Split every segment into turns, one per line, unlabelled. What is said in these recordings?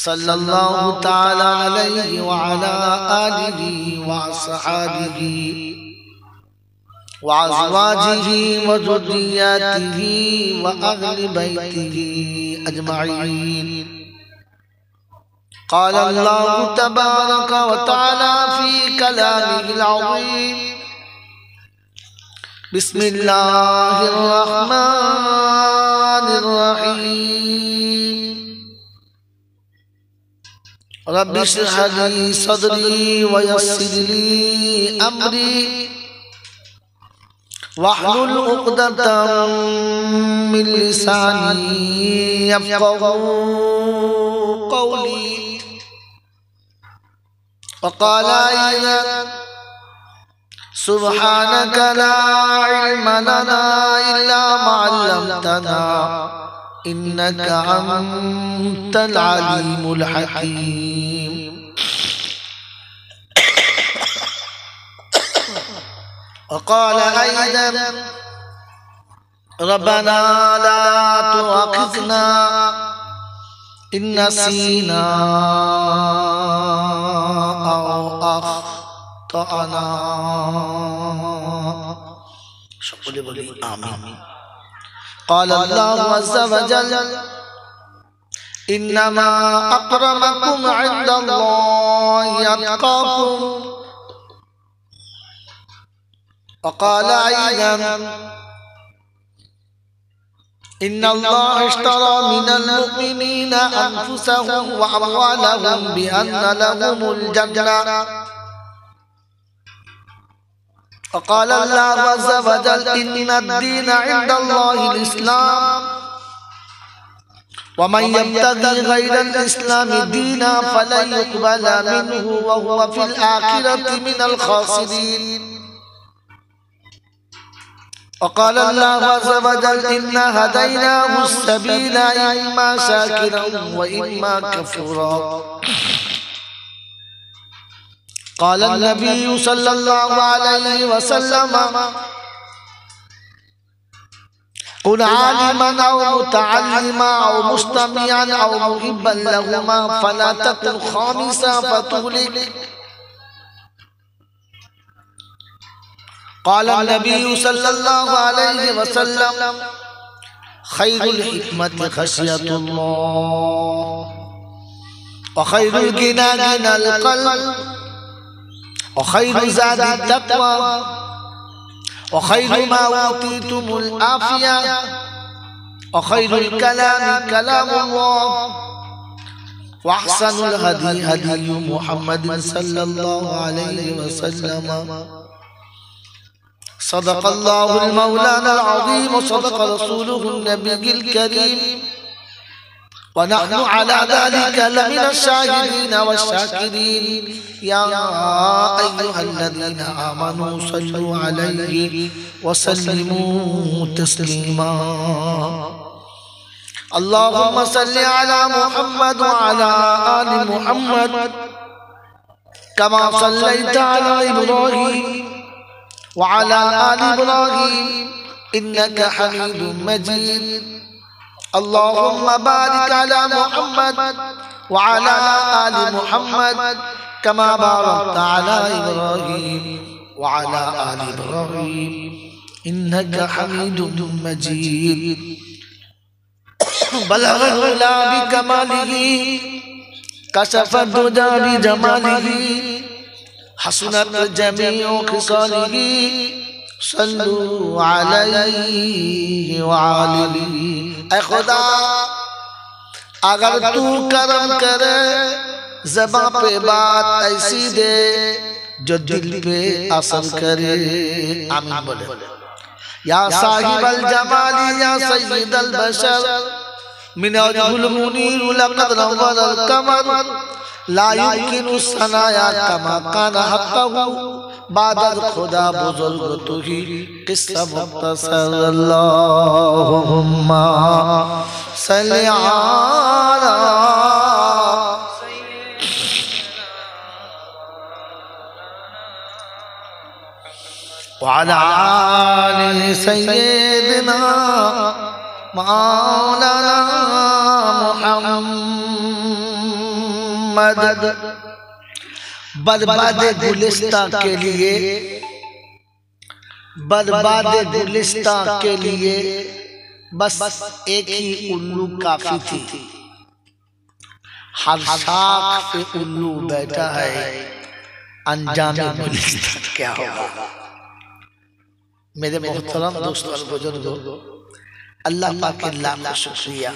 सल्लल्लाहु ताला अलैहि व अला आलिहि व अस्हाबिहि व अज़वाजिहि व ज़ुर्रिय्यतिहि व अहलि बैतिहि अजमईन। क़ाल अल्लाहु तबारक व तआला फ़ी कलामिहिल अज़ीम। बिस्मिल्लाहिर रहमानिर रहीम। रब्बि इश्रह ली सदरी व यस्सिर ली अमरी वहलुल उक़दतम मिन लिसानी यफ़क़हू क़ौली। वक़ाल अय्ज़न सुब्हानक ला इल्म लना इल्ला मा अल्लमतना इन्नका अंतल अलीमुल हकीम। वक़ाल अय्ज़न रब्बना ला तुआखिज़ना इन नसीना औ अख़्तअना। সকলে বলি আমিন। قال الله عز وجل إنما أكرمكم عند الله أتقاكم। وقال أيضا إن الله اشترى من المؤمنين أنفسهم وأموالهم بأن لهم الجنة. وقال الله عز وجل إن الدين عند الله الإسلام ومن يبتغي غير الإسلام دينا فلن يقبل منه وهو في الآخرة من الخاسرين. وقال الله عز وجل إنا هديناه السبيل إما شاكرا وإما كفورا. قال النبي صلى الله عليه وسلم كن عالما أو متعلما أو مستمعا أو محبا لهما فلا تكن خامسا فتهلك. قال النبي صلى الله عليه وسلم خير الحكمة خشية الله وخير الغنى غنى القلب وخير زاد التقوى وخير ما أوتيتم العافية وخير الكلام كلام الله وأحسن الهدي هدي محمد صلى الله عليه وسلم. صدق الله المولانا العظيم وصدق رسوله النبي الكريم ونحن على ذلك لمن الشاهدين والشاكرين. يا أيها الذين آمنوا صلوا عليه وسلموا تسليما. اللهم صل على محمد وعلى آل محمد كما صليت على إبراهيم وعلى آل إبراهيم إنك حميد مجيد. اللهم بارك على محمد وعلى آل محمد كما باركت على إبراهيم وعلى آل إبراهيم إنك حميد مجيد. بلغ العلا بكماله كشف الدجى بجماله حسنت جميع خصاله صلوا عليه وعليه. اے خدا اگر تو کرم کرے زباں پہ بات ایسی دے جو دل پہ اثر کرے. آمین بولے. یا صاحب الجمال یا سید البشر من وجه المنیر لقد نور القمر لا يمكن الثنايا كما كان حقه بعد خدا بزرگ تو ہی قصہ مختصر. اللهم صل على وعلى آل سيدنا مولانا मुहम्मद बर्बाद गुलिस्तां के लिए, बर्बाद गुलिस्तां के लिए बस एक ही उल्लू काफी थी। हर शाख पे उल्लू बैठा है, अंजामे गुलिस्तां क्या होगा। मेरे मोहतरम दोस्तों और बुजुर्गों, अल्लाह पाक के लाख शुक्रिया,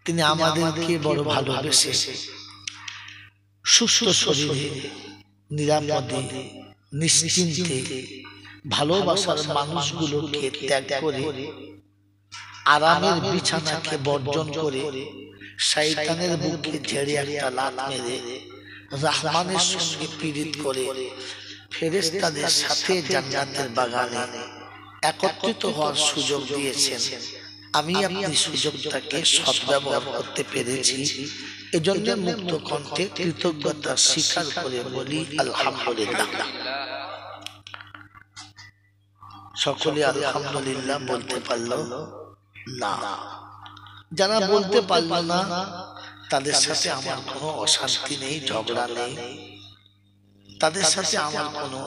তিনি আমাদেরকে বড় ভালোবেসে সুস্থ শরীরে নিরাপদে নিশ্চিন্তে ভালোবাসার মানুষগুলোকে ত্যাগ করে আরামের বিছানাকে বর্জন করে শয়তানের বুকে ঝেড়ে একটা লাথ মেরে রহমানের সঙ্গে পীড়িত করে ফেরেশতাদের সাথে জান্নাতের বাগানে একত্রিত হওয়ার সুযোগ দিয়েছেন। আমি আপনি সুযোগটাকে সদ্ব্যবহার করতে পেরেছি, এজন্য মুক্ত কণ্ঠে কৃতজ্ঞতা স্বীকার করে বলি আলহামদুলিল্লাহ। সকলে আলহামদুলিল্লাহ বলতে পারল না? যারা বলতে পারল না তাদের সাথে আমার কোনো অশান্তি নেই, ঝগড়া নেই, তাদের সাথে আমার কোনো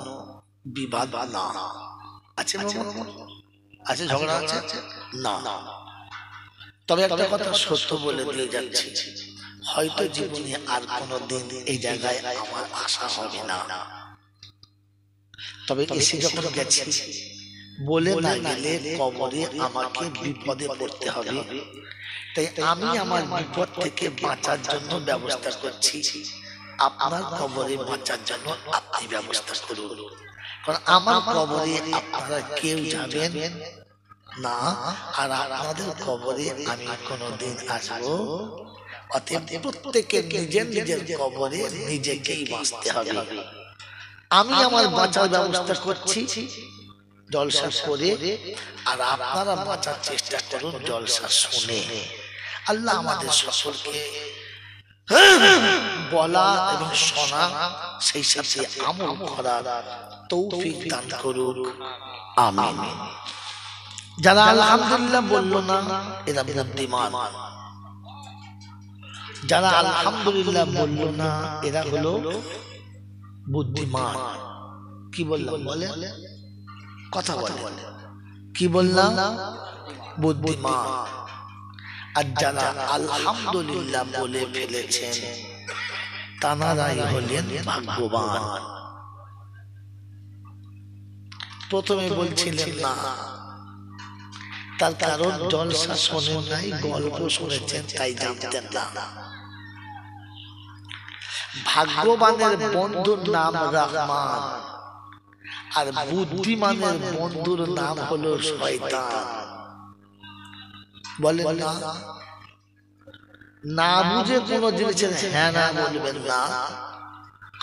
বিবাদ না আছে। আছে ঝগড়া আছে না? তবে একটা কথা সত্য বলে দিয়ে যাচ্ছি, হয়তো জীবনে আর কোনোদিন এই জায়গায় আমার আশা হবে না। তবে এসে যখন গেছি, বলে না গেলে কবরে আমাকে বিপদে পড়তে হবে। তাই আমি আমার বিপদ থেকে বাঁচার জন্য ব্যবস্থা করছি, আপনার কবরে বাঁচার জন্য আপনি ব্যবস্থা করুন। কারণ আমার কবরে আপনারা কেউ যাবেন না, আর আপনাদের কবরে আমি কোনোদিন আসবো। অতএব প্রত্যেকে নিজের নিজের কবরে নিজেকেই বাঁচতে হবে। আমি আমার বাঁচার ব্যবস্থা করছি জলসা করে, আর আপনারা বাঁচার চেষ্টা করুন জলসা শুনে। আল্লাহ আমাদের সকলকে বলা এবং শোনা, সেই সাথে আমল করার তৌফিক দান করুক, আমিন। যারা আলহামদুলিল্লাহ বলল না এরা বুদ্ধিমান, যারা আলহামদুলিল্লাহ বলল না এরা হলো বুদ্ধিমান। কি বললাম বলে কথা বলে, কি বললাম? বুদ্ধিমান। আর যারা আলহামদুলিল্লাহ বলে ফেলেছেন তানারাই হলেন ভাগ্যবান। প্রথমে বলছিলেন না, তার কারণ জলসা শোনেন নাই, গল্প শুনেছেন তাই জানতেন না। ভাগ্যবানের বন্ধুর নাম রহমান, আর বুদ্ধিমানের বন্ধুর নাম হলো শয়তান। বলেন না, না বুঝে কোন জিনিসের হ্যাঁ না বলবেন না।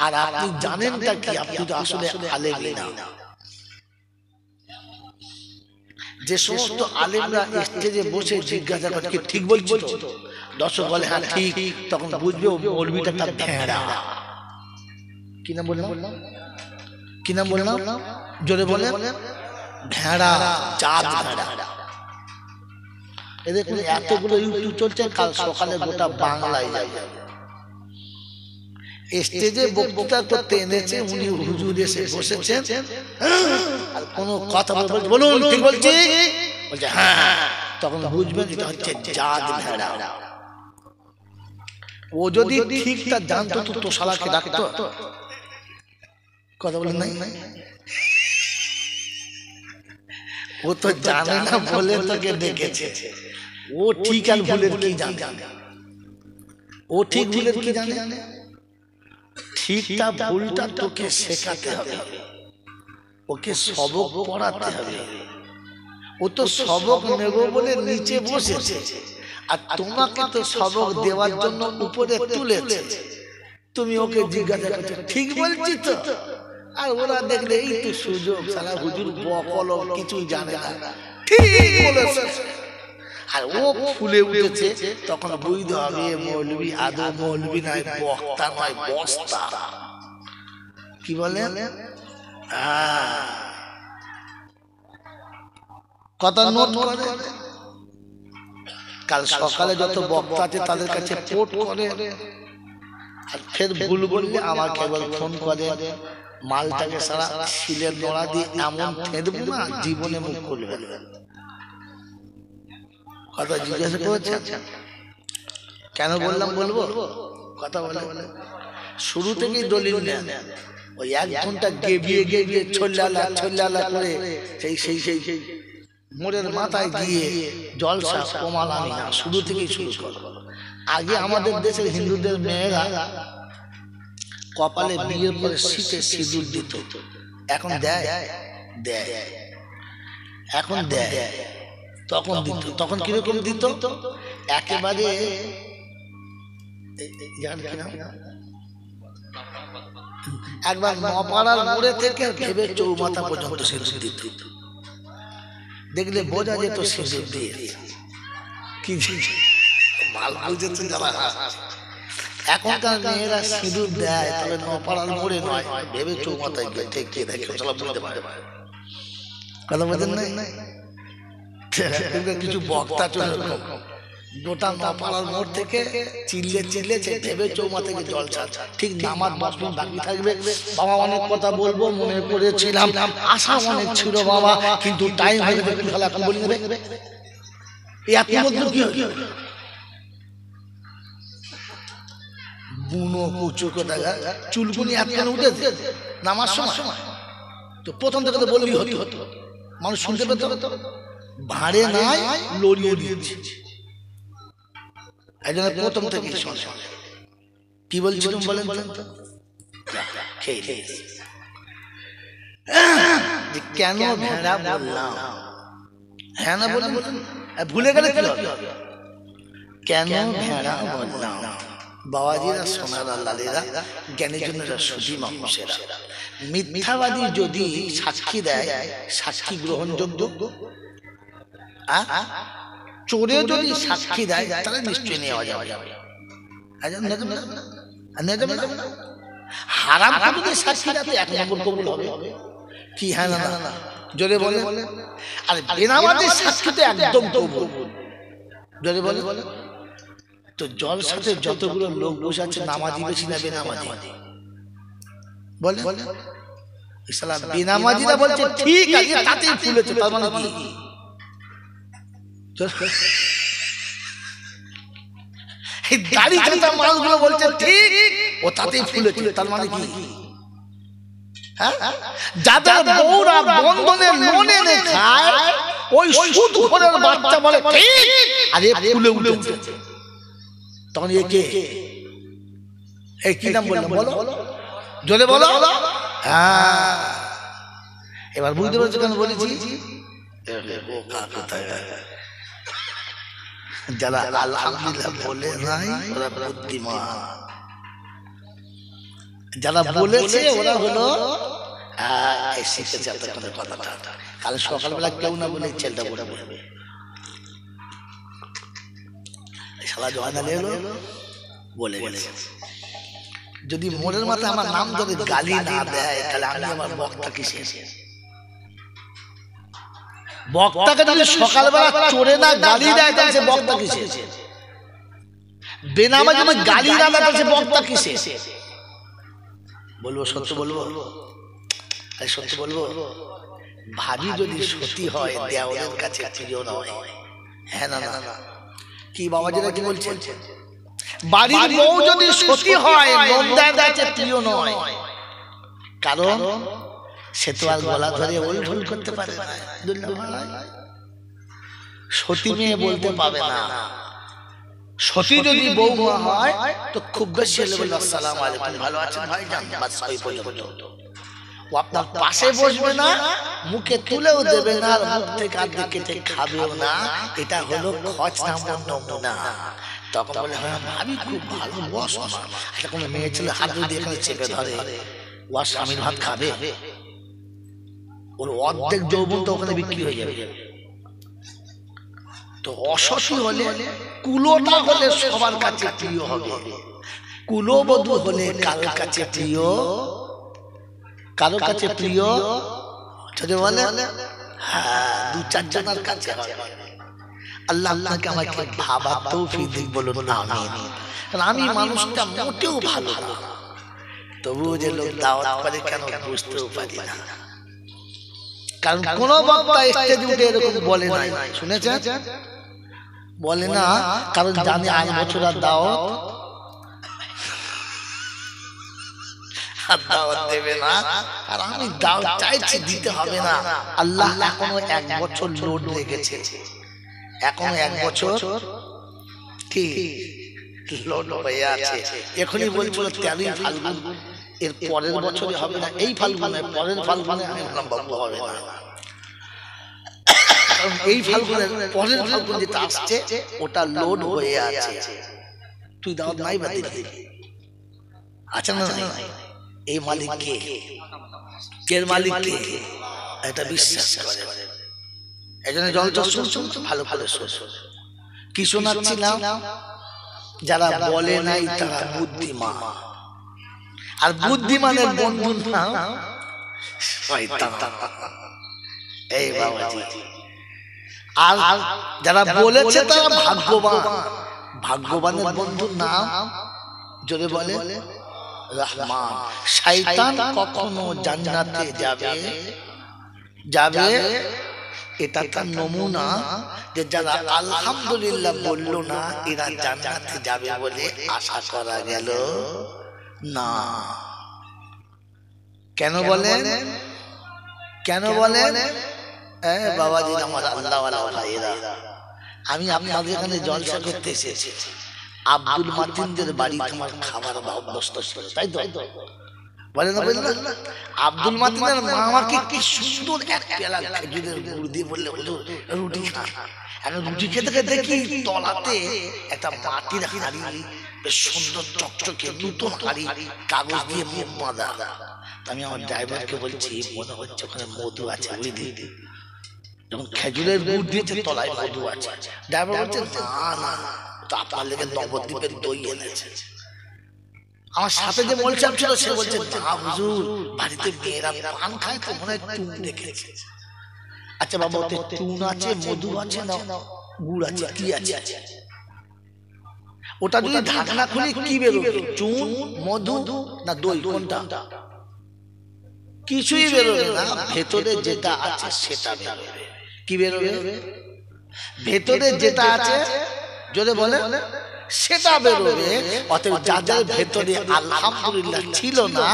আর আপনি জানেন তা কি? আপনি তো আসলে আলেমই না। যে সমস্ত আলেমরা স্টেজে বসে জিজ্ঞাসা করে ঠিক বলছি তো, দর্শক বলে হ্যাঁ ঠিক, তখন বুঝবে ও মৌলবীটা তার ভেড়া। কি নাম বললাম? কি নাম বললাম? জোরে বলেন। ভেড়া, জাত ভেড়া। এদের এতগুলো ইউটিউব চলছে, কাল সকালে গোটা বাংলায় যাবে। স্টেজে বক্তৃতা করতে এনেছে উনি, হুজুর এসে বসেছেন, আর কোনো কথা বলুন ঠিক বলছি, বলছে হ্যাঁ, তখন বুঝবেন এটা হচ্ছে জাত ভেড়া। ও যদি ঠিকটা জানতো তো শালাকে ডাকতো। কথা বলেন নাই? ও তো জানে না বলে তোকে ডেকেছে। ও ঠিক আর ভুলের কি জানে? ও ঠিক ভুলের কি জানে? ঠিকটা ভুলটা তোকে শেখাতে হবে, ওকে সবক পড়াতে হবে। ও তো সবক নেব বলে নিচে বসেছে, আর তোমাকে তো সবক দেওয়ার জন্য উপরে তুলেছে। তুমি ওকে জিজ্ঞাসা করছো ঠিক বলছি তো, আর ওরা দেখলে এই তো সুযোগ, সারা হুজুর বকল কিছুই জানে না, ঠিক বলেছে। আর ও ফুলে উঠেছে, তখন বুঝতে হবে মৌলবী আদৌ মৌলবী নয়, বক্তা নয়, বস্তা। কি বলে? কথা নোট করে। কাল সকালে যত বক্তা আছে তাদের কাছে পোট করে, আর ফের ভুল বললে আমাকে একবার ফোন করে, মালটাকে সারা শিলের নোড়া দিয়ে এমন থেঁদবো না জীবনে মুখ খুলবে। কথা জিজ্ঞাসা করেছে কেন বললাম বলবো, কথা বলে শুরু থেকেই দলিল নেন। ওই 1 ঘন্টা গেবিয়ে গেবিয়ে ছল্লালা করে সেই সেই সেই সেই মোড়ের মাথায় গিয়ে জলসা কমাল আমি না, শুরু থেকেই শুরু করবো। আগে আমাদের দেশের হিন্দুদের মেয়েরা কপালে বিয়ের পরে শীতে সিঁদুর দিত, এখন দেয় দেয় এখন দেয়, তখন দিত। তখন কিরকম দিত, একেবারে একবার নপাড়ার মোড়ে থেকে ভেবে চৌমাথা পর্যন্ত সিঁদুর দিত, দেখলে বোঝা যেত সিঁদুর দিয়ে কি মাল বুঝেছে যারা। এখনকার মেয়েরা সিঁদুর দেয় তবে নপাড়ার মোড়ে নয়, ভেবে চৌমাথায় গিয়ে ঠেকিয়ে দেখে বুঝতে পারে। কথা বোঝেন নাই, কিছু বক্তা চলে গোটা নপাড়ার মোড় থেকে চিল্লে চিল্লে ভেবে চৌমাথা থেকে জল ছাড়, ঠিক নামাজ 10 মিনিট বাকি থাকবে। বাবা অনেক কথা বলবো মনে করেছিলাম, আশা অনেক ছিল বাবা, কিন্তু টাইম হয়ে গেছে, এখন বলি নেবে এত মধ্যে কি হয় বুনো কুচু কথা চুলকুনি এত কেন উঠেছে নামার সময়, তো প্রথম থেকে তো বলবি হতো, মানুষ শুনতে পেত, ভাড়ে নাই লড়িয়ে দিয়েছে। এই জন্য প্রথম থেকে কি বলছিলাম বলেন তো, কেন ভেড়া বললাম, হ্যাঁ না বলেন ভুলে গেলে কি হবে, কেন ভেড়া বললাম। বাবাজিরা সোনারা লালেরা জ্ঞানী জনেরা সুধী মানুষেরা, মিথ্যাবাদী যদি সাক্ষী দেয় সাক্ষী গ্রহণযোগ্য, চোরে যদি সাক্ষী দেয় তাহলে নিশ্চয়ই নেওয়া যাবে, হারাম যদি সাক্ষী দেয় 1 নম্বর কবুল হবে কি, হ্যাঁ না না জোরে বলে, আর বেনামাজি সাক্ষী তো একদম কবুল, জোরে বলে। তো জলসাতে যতগুলো লোক বসে আছে নামাজি বেশি না বেনামাজি বলে, বেনামাজিরা বলছে ঠিক আছে তাতেই ফুলেছে, তার মানে কি দাড়ি কাটা মালগুলো বলছে ঠিক ও তাতেই ফুলেছে, তার মানে কি, যাদের বউরা বন্ধনের লোনে খায় ওই সুদখোরের বাচ্চা বলে ঠিক আরে ফুলে উঠেছে, তখন একে এই কি নাম বললাম বলো, জোরে বলো। হ্যাঁ এবার বুঝতে পারছো কেন বলেছি, যারা আলহামদুলিল্লাহ বলে নাই ওরা বুদ্ধিমান, যারা বলেছে ওরা হলো শিখেছে কথাটা। কাল সকালবেলা কেউ না বলে ছেলেটা বলবে শালা জয়না এলো বলে গেছে, যদি মোড়ের মাথায় আমার নাম ধরে গালি না দেয় তাহলে আমি আমার বক্তা কিসে, বক্তাকে যদি সকালবেলা চোরে না গালি দেয় তাহলে সে বক্তা কিসে, বেনামাজি যদি গালি না দেয় তাহলে সে বক্তা কিসে। বলবো সত্য বলবো, সত্য বলবো, ভাবি যদি সত্যি হয় দেওয়ালের কাছে প্রিয় নয়, হ্যাঁ না না কি বাবাজিরা কি বলছেন, বাড়ির বউ যদি সত্যি হয় নন্দার কাছে প্রিয় নয়, কারণ সে তো আর গলা ধরে ওলঢোল করতে পারে না, সতী মেয়ে বলতে পাবে না। সতী যদি বৌমা হয় তো খুব বেশি বলবে আসসালামু আলাইকুম, ভালো আছেন ভাইজান, বাস ওই পর্যন্ত। ও আপনার পাশে বসবে না, মুখে তুলেও দেবে না, আর মুখ থেকে আধে কেটে খাবেও না, এটা হলো খচ নামের নমুনা। তখন বলে হ্যাঁ ভাবি খুব ভালো, বস এটা কোনো মেয়ে ছেলে হাত দিয়ে এখানে চেপে ধরে, ও আর স্বামীর ভাত খাবে, ওর অর্ধেক যৌবন তো ওখানে বিক্রি হয়ে যাবে। তো অসতী হলে কুলোটা হলে সবার কাছে প্রিয় হবে, কুলবধূ হলে কারোর কাছে প্রিয়, কারোর কাছে প্রিয় যদি বলে হ্যাঁ 2-4 জনের কাছে হবে, আল্লাহ আপনাকে আমাকে ভাবার তৌফিক দিক বলুন আমিন। কারণ আমি মানুষটা মোটেও ভালো না, তবুও যে লোক দাওয়াত করে কেন বুঝতেও পারি না। কারণ কোন বক্তা স্টেজে উঠে এরকম বলে না, শুনেছেন? বলে না, কারণ জানে 8 বছর আর দাওয়াত দেবে না। আর আমি দাওয়াত চাইছি, দিতে হবে না। আল্লাহ এখনো 1 বছর লোড রেখেছে, এখনো 1 বছর কি লোড হয়ে আছে। এখনই বলছিল 13 ফাল্গুন, এর পরের বছরে হবে না, এই ফাল্গুনে পরের ফাল্গুনে আমি বললাম বাবু হবে না, কারণ এই ফাল্গুনের পরের ফাল্গুন যেটা আসছে ওটা লোড হয়ে আছে। তুই দাওয়াত নাই বা দিলি, আচ্ছা না নাই? এই মালিক কে? এর মালিক কে? এটা বিশ্বাস করে। এজন্য জলটা শুনছো ভালো ভালো শুনছো। কি শোনাচ্ছিলাম? যারা বলে নাই তারা বুদ্ধিমান, আর বুদ্ধিমানের বন্ধু নাম শয়তান। এই বাবাজি, আর যারা বলেছে তারা ভাগ্যবান, ভাগ্যবানের বন্ধুর নাম জোরে বলে রহমান। শয়তান কখনো জান্নাতে যাবে যাবে এটা তার নমুনা, যে যারা আলহামদুলিল্লাহ বলল না এরা জান্নাতে যাবে বলে আশা করা গেল না। কেন বলেন? কেন বলেন? বাবাজি আমার আল্লাহওয়ালা ভাইয়েরা, আমি আপনাদের এখানে জলসা করতে এসেছি। আব্দুল মাতিনদের বাড়ি তোমার খাবার অভ্যস্ত ছিল, তাই তো? বলে না বলে না? আব্দুল মাতিনের মা আমাকে কি সুন্দর এক পেয়ালা খেজুরের গুড় দিয়ে বললে হুজুর রুটি খা। এখন রুটি খেতে খেতে দেখি তলাতে একটা মাটির হাঁড়ি, বেশ সুন্দর চকচকে নতুন হাঁড়ি, কাগজ দিয়ে মুখ বাঁধা। আমি আমার ড্রাইভারকে বলছি মনে হচ্ছে ওখানে মধু আছে, বুঝলি? যখন খেজুরের গুড় দিয়েছে তলায় মধু আছে। ড্রাইভার বলছে না না, তো আপনার লেগে নবদ্বীপের দই এনেছে। আমার সাথে যে মোলচাপ ছিল সে বলছে না হুজুর, বাড়িতে মেয়েরা পান খায় তো মনে হয় চুন রেখেছে। আচ্ছা বাবা, ওতে চুন আছে, মধু আছে না গুড় আছে, কি আছে? ওটা যদি ঢাকনা খুলে কি বেরোবে? চুন, মধু না দই, কোনটা? কিছুই বেরোবে না, ভেতরে যেটা আছে সেটা বেরোবে। কি বেরোবে? ভেতরে যেটা আছে যদি বলে সেটা বেরোবে। অতএব যাদের ভেতরে আলহামদুলিল্লাহ ছিল না,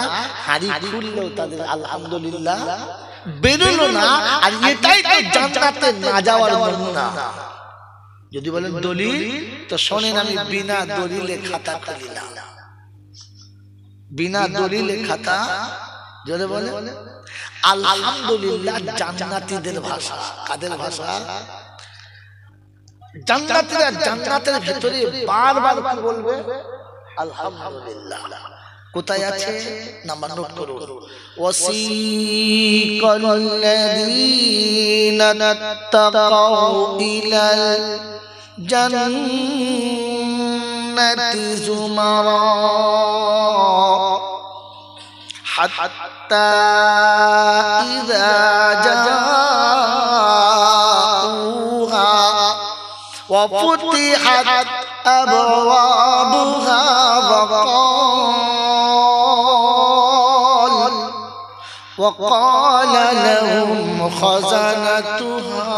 হাড়ি খুললেও তাদের আলহামদুলিল্লাহ বেরোলো না। আর এটাই তো জান্নাতে না যাওয়ার নমুনা। যদি বলেন দলিল, তো শোনেন, আমি বিনা দলিলে খাতা খুলি না। বিনা দলিলে খাতা যদি বলে আলহামদুলিল্লাহ জান্নাতীদের ভাষা। কাদের ভাষা? জান্নাতীরা জান্নাতের ভিতরে বারবার কি বলবে? আলহামদুলিল্লাহ। কোথায় আছে? নাম্বার নোট করুন। ওয়াসিকাল্লাযীনা তাকাউ ইলাল জান্নাতি যুমারা হাত্তা ইযা জাউহা وفتحت أبوابها وقال لهم خزنتها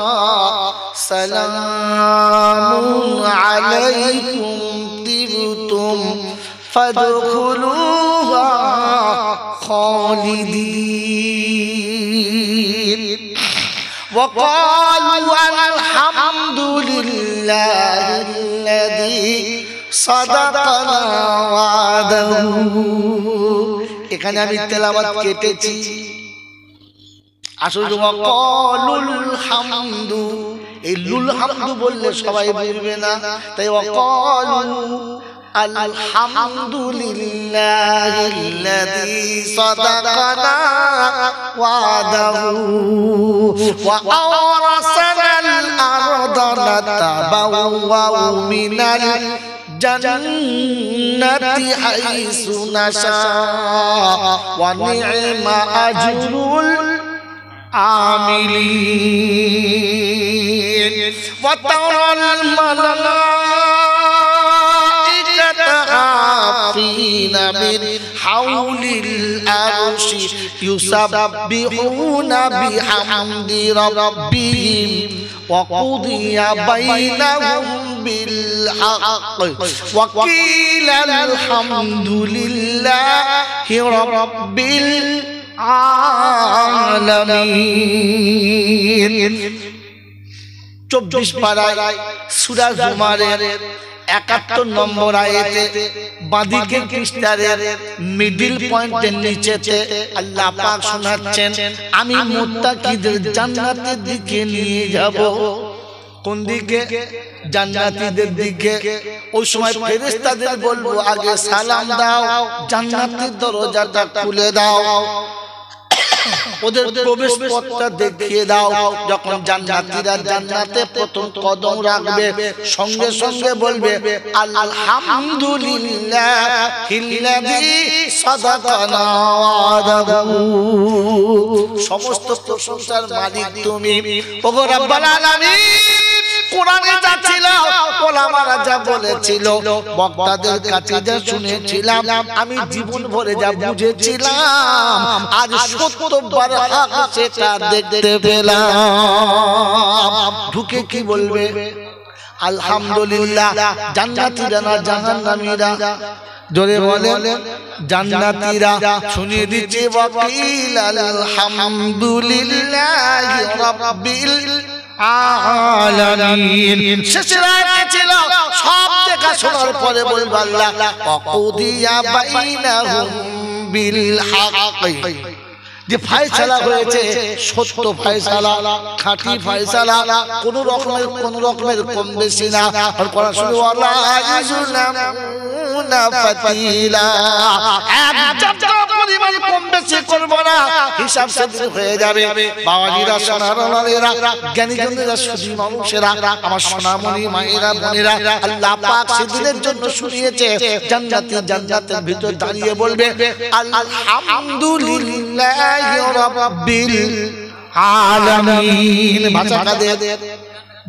سلام عليكم طبتم فادخلوها خالدين وقالوا الحمد لله الذي صدقنا وعده। এখানে আমি তেলাওয়াত কেটেছি। আসলে ওয়াকালুল হামদু, এই লুল হামদু বললে সবাই বুঝবে না, তাই ওয়াকালু আলহামদুলিল্লাহিল্লাযী সাদাকানা ওয়াদাহু ওয়া আওরাসানাল আরদা নাতাবাওয়াউ মিনাল জান্নাতি হাইসু নাশা ওয়া নি'মা আজরুল عاملين وترى الملائكة حافين من حول العرش يسبحون بحمد ربهم وقضي بينهم بالحق وقيل الحمد لله رب العالمين 24 পারায় সূরা জুমারের 71 নম্বর আয়াতে বাঁদিকের পৃষ্ঠার মিডল পয়েন্টের নিচেতে আল্লাহ পাক শোনাচ্ছেন আমি মুত্তাকিদের জান্নাতের দিকে নিয়ে যাব। কোন দিকে? জান্নাতীদের দিকে। ওই সময় ফেরেশতাদের বলবো আগে সালাম দাও, জান্নাতের দরজাটা খুলে দাও, ওদের প্রবেশ পথটা দেখিয়ে দাও। যখন জান্নাতীরা জান্নাতে প্রথম কদম রাখবে সঙ্গে সঙ্গে বলবে আলহামদুলিল্লাহিল্লাযী সাদাকানা ওয়াদাহু, সমস্ত প্রশংসার মালিক তুমি। ওগো রব্বুল আলামিন, কোরআনে যা ছিল, ওলামারা যা বলেছিল, বক্তাদের কাছে যা শুনেছিলাম, আমি জীবন ভরে যা বুঝেছিলাম, আজ সত্যবার হক সেটা দেখতে পেলাম। ঢুকে কি বলবে? আলহামদুলিল্লাহ। জান্নাতীরা না জাহান্নামীরা? জোরে বলেন। জান্নাতীরা। শুনিয়ে দিচ্ছে ওয়াকিল আলহামদুলিল্লাহি রাব্বিল আলামিন। শেষের আয়াতে ছিল সব দেখা শোনার পরে বলবো আল্লাহ ওয়াকুদিয়া বাইনাহুম বিল হক, যে ফয়সালা হয়েছে সত্য ফয়সালা, খাঁটি ফয়সালা, কোন রকমের কম বেশি না। আর কোরআন শুনে ওয়ালা ইজলামুনা ফাতিলা, একদম পরিমাণ কম বেশি করব না, হিসাব সেদিন হয়ে যাবে। বাবাজিরা, সোনারওয়ালেরা, জ্ঞানীজনেরা, সুধী মানুষেরা, আমার সোনামণি মায়েরা, বোনেরা, আল্লাহ পাক সেদিনের জন্য শুনিয়েছে জান্নাতের ভিতর দাঁড়িয়ে বলবে আলহামদুলিল্লাহ রাব্বিল আলামিন। ভাষা কাদের?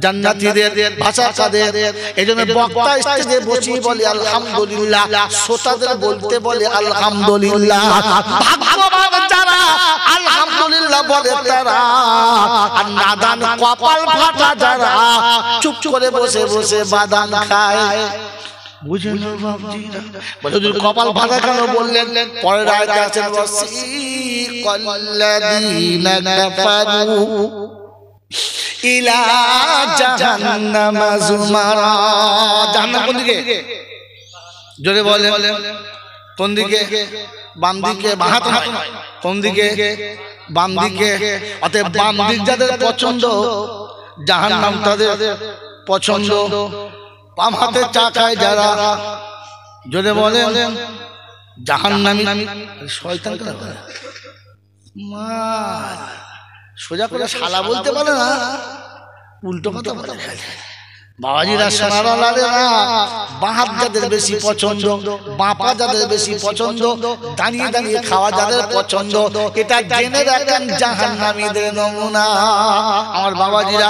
জান্নাতীদের। ভাষা কাদের? এইজন্য বক্তা স্টেজে বসে বলে আলহামদুলিল্লাহ, শ্রোতাদের বলতে বলে আলহামদুলিল্লাহ। ভাগ্যবান যারা আলহামদুলিল্লাহ বলে তারা, আর নাদান কপাল ফাটা যারা চুপ করে বসে বসে বাদাম খায়। বুঝলেন বাবজিরা? বলে কপাল ফাটা কেন বললেন? পরের আয়াতে আছে ওয়াসিকাল্লাযীনা কাফারু ইলা জাহান্নামা যুমারা। জাহান্নাম কোন দিকে? জোরে বলেন। কোন দিকে? বাম দিকে, বাঁ হাতে নয়। কোন দিকে? বাম দিকে। অতএব বাম দিক যাদের পছন্দ, জাহান্নাম তাদের পছন্দ। বাম হাতে চা খায় যারা, জোরে বলেন, জাহান্নামী। শয়তান সোজা করে শালা বলতে পারে না, উল্টো কথা বলে। বাবাজিরা, সোনারওয়ালেরা, বাঁ হাত যাদের বেশি পছন্দ, বাঁ পা যাদের বেশি পছন্দ, দাঁড়িয়ে দাঁড়িয়ে খাওয়া যাদের পছন্দ, এটা জেনে রাখেন জাহান্নামীদের নমুনা। আমার বাবাজিরা,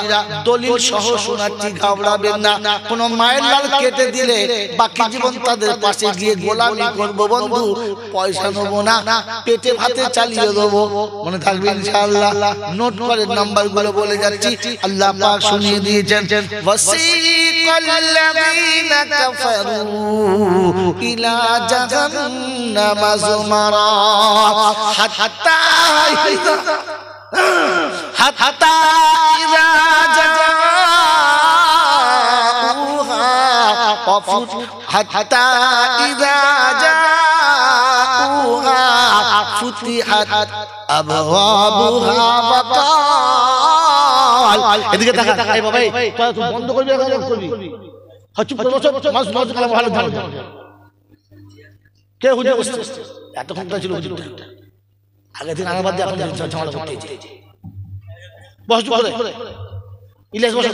দলিল সহ শোনাচ্ছি, ঘাবড়াবেন না। কোন মায়ের লাল কেটে দিলে বাকি জীবন তাদের পাশে গিয়ে গোলামি করবো বন্ধু, পয়সা নেবো না, পেটে ভাতে চালিয়ে দেবো। মনে থাকবে ইনশাআল্লাহ। নোট করে নাম্বার গুলো বলে যাচ্ছি, আল্লাহ পাক শুনিয়ে দিয়েছেন الذين كفروا إلى جهنم زمرا حتى إذا جاءوها فتحت أبوابها وقال এদিকে তাকা। এই বাবা, তুই বন্ধ করবি না করবি? চুপ করে বসো, মাস মাস কালাম ভালো ভালো। কে হুজুর বসছে? এত ঘন্টা ছিল হুজুর, আগে দিন আনাবাদ দিয়ে এখন ঝামেলা করতে। বস চুপ করে। ইলিয়াস বসো।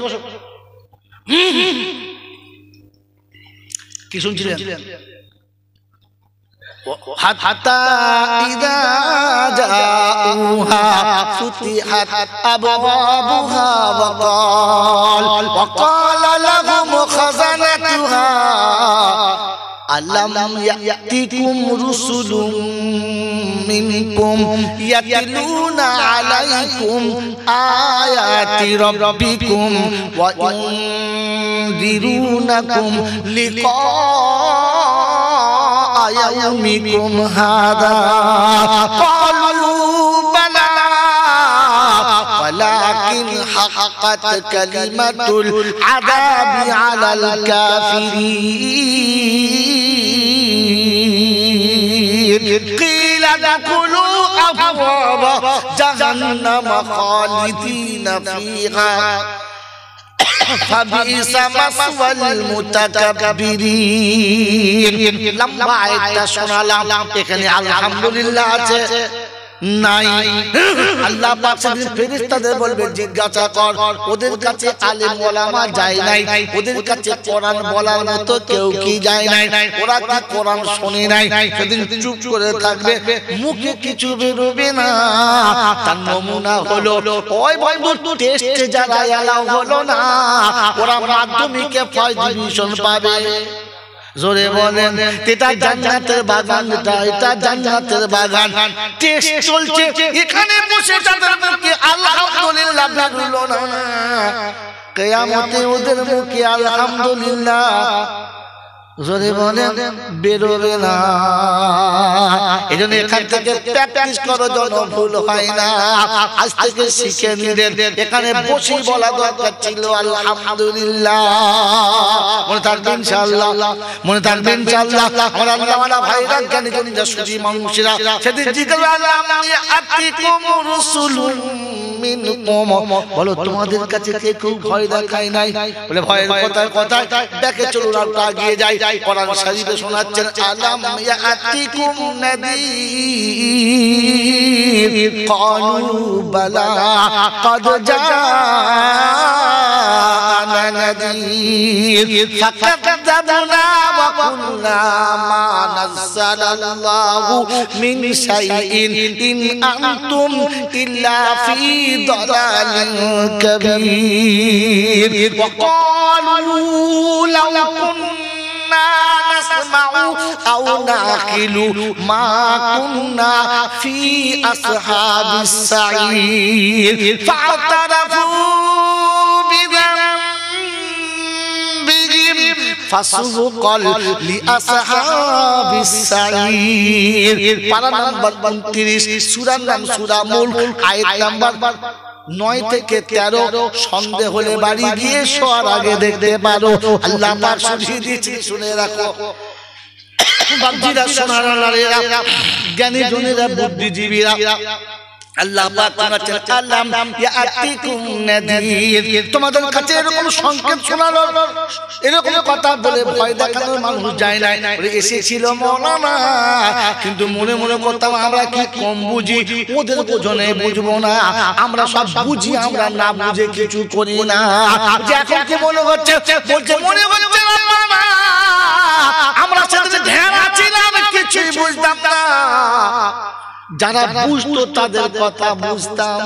কি শুনছিলেন? হাত্তা ইযা জাউহা ফুতিহাত আবওয়াবুহা ওয়া ক্বালা লাহুম খাযানাতুহা আলাম ইয়াতিকুম রুসুলুম মিনকুম ইয়াতলুনা আলাইকুম আয়াতি রাব্বিকুম ওয়া ইউনদিরুনাকুম লিকা ইয়াউমিকুম হাযা ক্বালু বালা ওয়ালাকিন হাক্কাত কালিমাতুল আযাবি আলাল কাফিরিন কিলা দাখুলু আবওয়াব জাহান্নাম খালিদিনা ফিহা ফাবিসা মাসওয়াল মুতাকাব্বিরিন। লম্বা আয়াতটা শোনালাম, এখানে আলহামদুলিল্লাহ আছে নাই? আল্লাহ পাক সেদিন ফেরেশতাদের বলবে জিজ্ঞাসা কর, ওদের কাছে আলেম ওলামা যায় নাই, ওদের কাছে কোরআন বলার মতো কেউ কি যায় নাই? ওরা কি কোরআন শুনে নাই? সেদিন চুপ করে থাকবে, মুখে কিছু বেরোবে না। তার নমুনা হলো ওই বন্ধু টেস্টে যারা এলাও হলো না, ওরা মাধ্যমিকে ফার্স্ট ডিভিশন পাবে। জোরে বলেন, এটা জান্নাতের বাগান, এটা জান্নাতের বাগান। টেস্ট চলছে, এখানে বসে তাদের মুখে আলহামদুলিল্লাহ বেরোলো না, কিয়ামতে ওদের মুখে আলহামদুলিল্লাহ জোরে বলেন বেরোবে না। এজন্য এখান থেকে প্র্যাকটিস করো যেন ভুল হয় না। আজ থেকে শিখে নিলেন, এখানে বসে বলা দরকার ছিল আলহামদুলিল্লাহ। মনে থাকবে ইনশাআল্লাহ, মনে থাকবে ইনশাআল্লাহ। আমার আল্লাহওয়ালা ভাইরা জ্ঞানী জনিরা সুজি মানুষেরা সেদিন জিজ্ঞাসা আল্লাহ আতিকুম রাসূলুম মিনকুম, বলো তোমাদের কাছে কেউ ভয় দেখায় নাই? বলে ভয়ের কথায় দেখে চলুন আর আগিয়ে যাই। কোরআন শরীফে শোনাচ্ছেন আলাম ইয়াতিকুম নাযীর ক্বালু বালা ক্বাদ জাআনা নাযীর ফাকাযাবনা ওয়া কুলনা মা নাযালাল্লাহু মিন শাইইন ইন আনতুম ইল্লা ফি দালালিন কাবীর ওয়া ক্বালু লাউ কুন্না নাসমাউ আও নাকিলু মা কুন্না ফি আসহাবিস সাঈর ফাতারাফু বিযামবিহিম ফাসুকাল লিআসহাবিস সাঈর। পারা নাম্বার 32, সূরার নাম সূরা মুলক, আয়াত নাম্বার 9 থেকে 13। সন্দেহ হলে বাড়ি গিয়ে শোয়ার আগে দেখতে পারো। আল্লাহ পাক শুনিয়ে দিয়েছে, শুনে রাখো বাপজিরা, সোনার নারীরা, জ্ঞানী জনেরা, বুদ্ধিজীবীরা। আল্লাহ পাক বলেছেন আলাম ইয়াতিকুম নাযীর, তোমাদের কাছে এরকম সংকেত শোনালো, এরকম কথা বলে ভয় দেখানোর মানুষ যায় নাই। এসেছিল মাওলানা, কিন্তু মনে মনে করতাম আমরা কি কম বুঝি, ওদের বোঝনে বুঝবো না, আমরা সব বুঝি, আমরা না বুঝে কিছু করি না। এখন কি মনে হচ্ছে? বলছে মনে হচ্ছে না আমরা সেদিন ধ্যান ছিলাম, কিছুই বুঝতাম না। যারা বুঝতো তাদের কথা বুঝতাম।